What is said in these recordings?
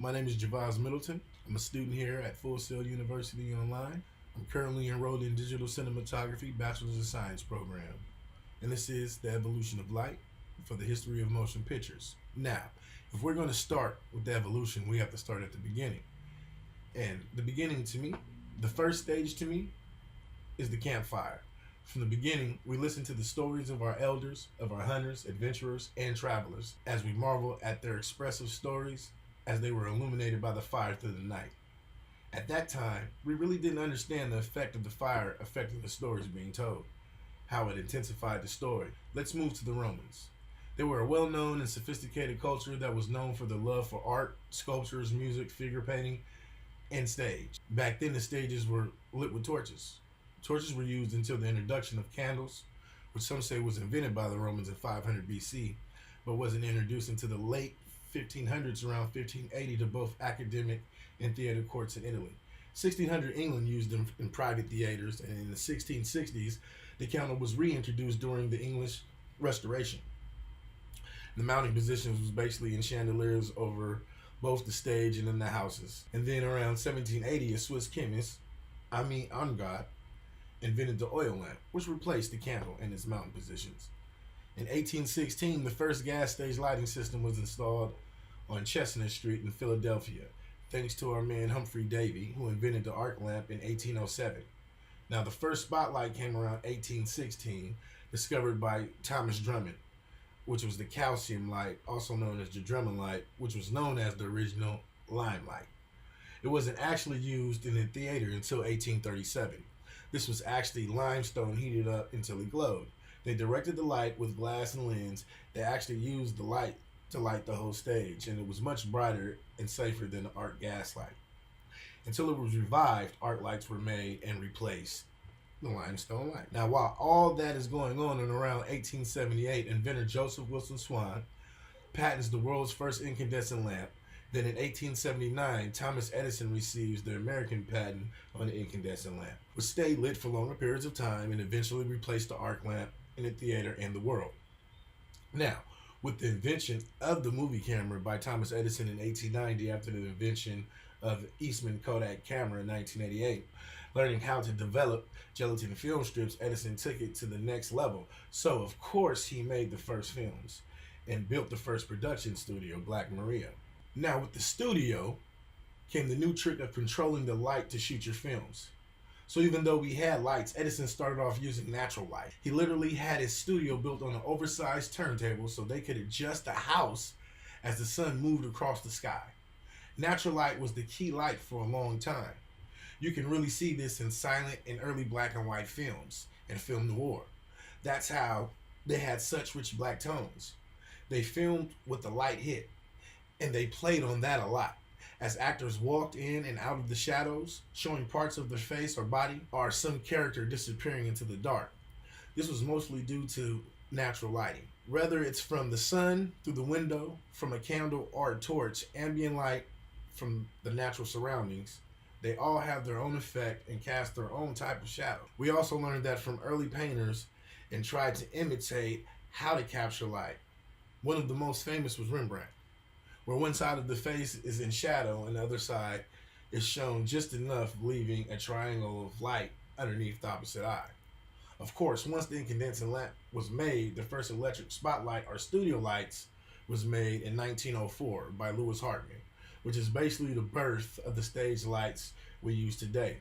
My name is Javaz Middleton. I'm a student here at Full Sail University Online. I'm currently enrolled in Digital Cinematography Bachelor's of Science program. And this is the evolution of light for the history of motion pictures. Now, if we're going to start with the evolution, we have to start at the beginning. And the beginning to me, the first stage to me, is the campfire. From the beginning, we listen to the stories of our elders, of our hunters, adventurers, and travelers, as we marvel at their expressive stories as they were illuminated by the fire through the night. At that time, we really didn't understand the effect of the fire affecting the stories being told, how it intensified the story. Let's move to the Romans. They were a well-known and sophisticated culture that was known for their love for art, sculptures, music, figure painting, and stage. Back then, the stages were lit with torches. Torches were used until the introduction of candles, which some say was invented by the Romans in 500 BC, but wasn't introduced until the late 1500s, around 1580, to both academic and theater courts in Italy. 1600 England used them in private theaters, and in the 1660s, the candle was reintroduced during the English Restoration. The mounting positions was basically in chandeliers over both the stage and in the houses. And then around 1780, a Swiss chemist, Ami Angad, invented the oil lamp, which replaced the candle in its mounting positions. In 1816, the first gas stage lighting system was installed on Chestnut Street in Philadelphia, thanks to our man Humphrey Davy, who invented the arc lamp in 1807. Now, the first spotlight came around 1816, discovered by Thomas Drummond, which was the calcium light, also known as the Drummond light, which was known as the original limelight. It wasn't actually used in the theater until 1837. This was actually limestone heated up until it glowed. They directed the light with glass and lens. They actually used the light to light the whole stage, and it was much brighter and safer than the arc gas light. Until it was revived, arc lights were made and replaced the limestone light. Now, while all that is going on, in around 1878, inventor Joseph Wilson Swan patents the world's first incandescent lamp. Then in 1879, Thomas Edison receives the American patent on the incandescent lamp, which stayed lit for longer periods of time and eventually replaced the arc lamp in the theater and the world. Now, with the invention of the movie camera by Thomas Edison in 1890, after the invention of Eastman Kodak camera in 1988, learning how to develop gelatin film strips, Edison took it to the next level. So, of course, he made the first films and built the first production studio, Black Maria. Now, with the studio came the new trick of controlling the light to shoot your films. So even though we had lights, Edison started off using natural light. He literally had his studio built on an oversized turntable so they could adjust the house as the sun moved across the sky. Natural light was the key light for a long time. You can really see this in silent and early black and white films and film noir. That's how they had such rich black tones. They filmed with the light hit, and they played on that a lot, as actors walked in and out of the shadows, showing parts of their face or body, or some character disappearing into the dark. This was mostly due to natural lighting. Whether it's from the sun, through the window, from a candle, or a torch, ambient light from the natural surroundings, they all have their own effect and cast their own type of shadow. We also learned that from early painters and tried to imitate how to capture light. One of the most famous was Rembrandt, where one side of the face is in shadow and the other side is shown just enough, leaving a triangle of light underneath the opposite eye. Of course, once the incandescent lamp was made, the first electric spotlight or studio lights was made in 1904 by Louis Hartmann, which is basically the birth of the stage lights we use today.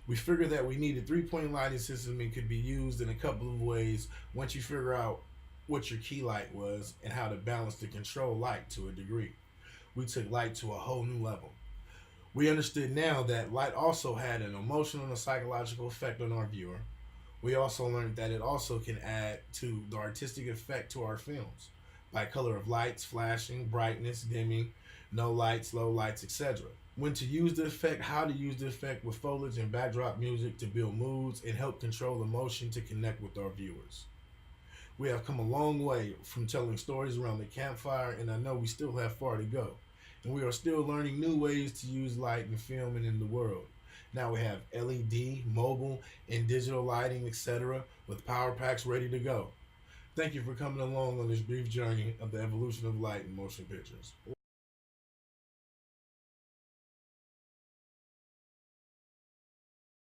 We figured that we needed three-point lighting system and could be used in a couple of ways once you figure out what your key light was and how to balance the control light to a degree. We took light to a whole new level. We understood now that light also had an emotional and psychological effect on our viewer. We also learned that it also can add to the artistic effect to our films by color of lights, flashing, brightness, dimming, no lights, low lights, etc. When to use the effect, how to use the effect with foliage and backdrop music to build moods and help control emotion to connect with our viewers. We have come a long way from telling stories around the campfire, and I know we still have far to go. And we are still learning new ways to use light in film and in the world. Now we have LED, mobile, and digital lighting, etc., with power packs ready to go. Thank you for coming along on this brief journey of the evolution of light in motion pictures.